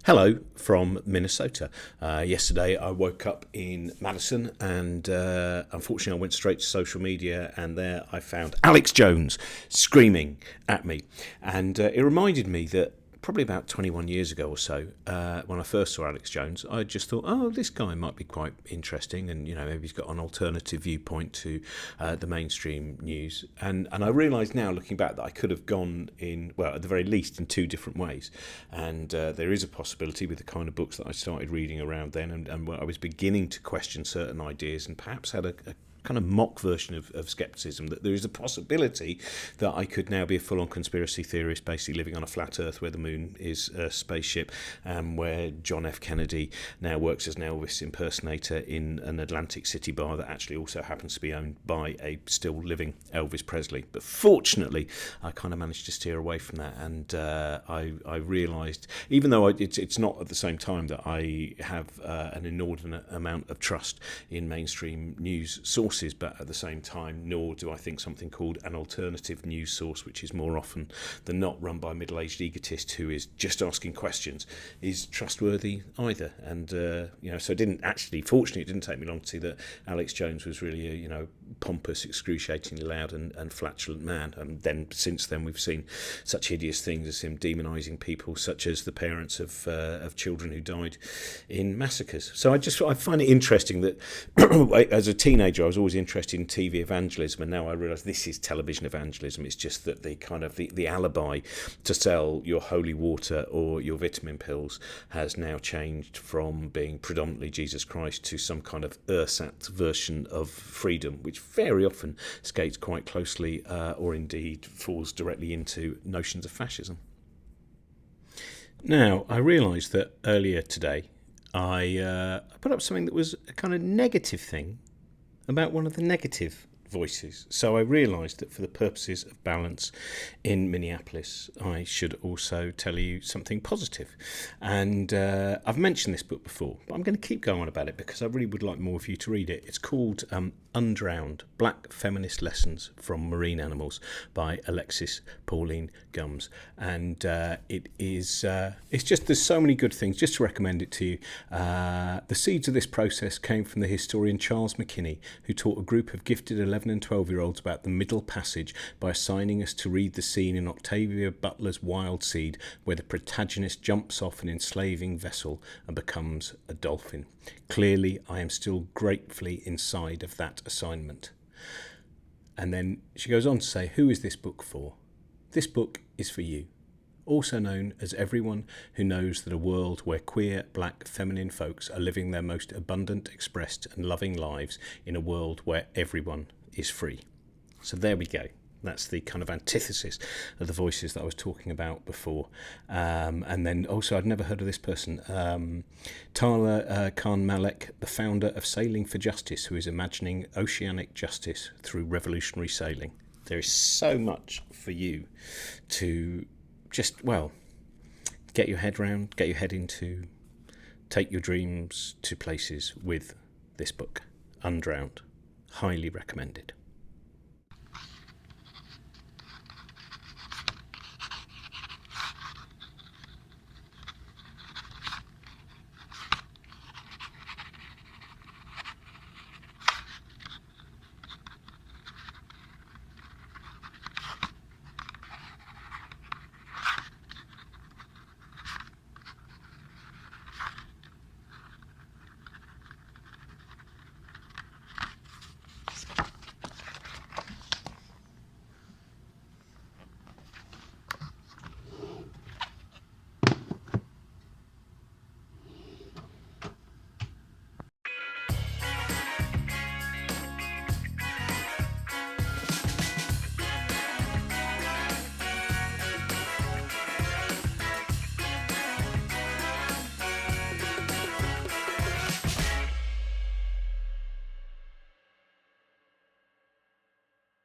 Hello from Minnesota. Yesterday I woke up in Madison and unfortunately I went straight to social media, and there I found Alex Jones screaming at me. And it reminded me that probably about 21 years ago or so, when I first saw Alex Jones, I just thought, oh, this guy might be quite interesting, and maybe he's got an alternative viewpoint to the mainstream news. And I realise now, looking back, that I could have gone in, well, at the very least, in two different ways. And there is a possibility with the kind of books that I started reading around then, and where I was beginning to question certain ideas, and perhaps had a kind of mock version of skepticism, that there is a possibility that I could now be a full-on conspiracy theorist, basically living on a flat earth where the moon is a spaceship, where John F. Kennedy now works as an Elvis impersonator in an Atlantic City bar that actually also happens to be owned by a still living Elvis Presley. But fortunately, I kind of managed to steer away from that, and I realised, even though it's not at the same time that I have an inordinate amount of trust in mainstream news sources, but at the same time, nor do I think something called an alternative news source, which is more often than not run by a middle-aged egotist who is just asking questions, is trustworthy either. And so fortunately, it didn't take me long to see that Alex Jones was really a pompous, excruciatingly loud and flatulent man. And then since then, we've seen such hideous things as him demonising people, such as the parents of children who died in massacres. So I find it interesting that as a teenager, I was always interested in TV evangelism, and now I realise this is television evangelism. It's just that the alibi to sell your holy water or your vitamin pills has now changed from being predominantly Jesus Christ to some kind of ersatz version of freedom, which very often skates quite closely or indeed falls directly into notions of fascism. Now, I realised that earlier today I put up something that was a kind of negative thing about one of the negative voices. So I realised that for the purposes of balance in Minneapolis, I should also tell you something positive. And I've mentioned this book before, but I'm going to keep going on about it because I really would like more of you to read it. It's called Undrowned: Black Feminist Lessons from Marine Animals by Alexis Pauline Gumbs. And it's just, there's so many good things. Just to recommend it to you, the seeds of this process came from the historian Charles McKinney, who taught a group of gifted 11 and 12-year-olds about the Middle Passage by assigning us to read the scene in Octavia Butler's Wild Seed, where the protagonist jumps off an enslaving vessel and becomes a dolphin. Clearly, I am still gratefully inside of that assignment. And then she goes on to say, who is this book for? This book is for you, also known as everyone who knows that a world where queer, black, feminine folks are living their most abundant, expressed and loving lives in a world where everyone is free. So there we go. That's the kind of antithesis of the voices that I was talking about before. And then also, I'd never heard of this person, Tala Khan Malek, the founder of Sailing for Justice, who is imagining oceanic justice through revolutionary sailing. There is so much for you to just, get your head round, get your head into, take your dreams to places with this book, Undrowned. Highly recommended.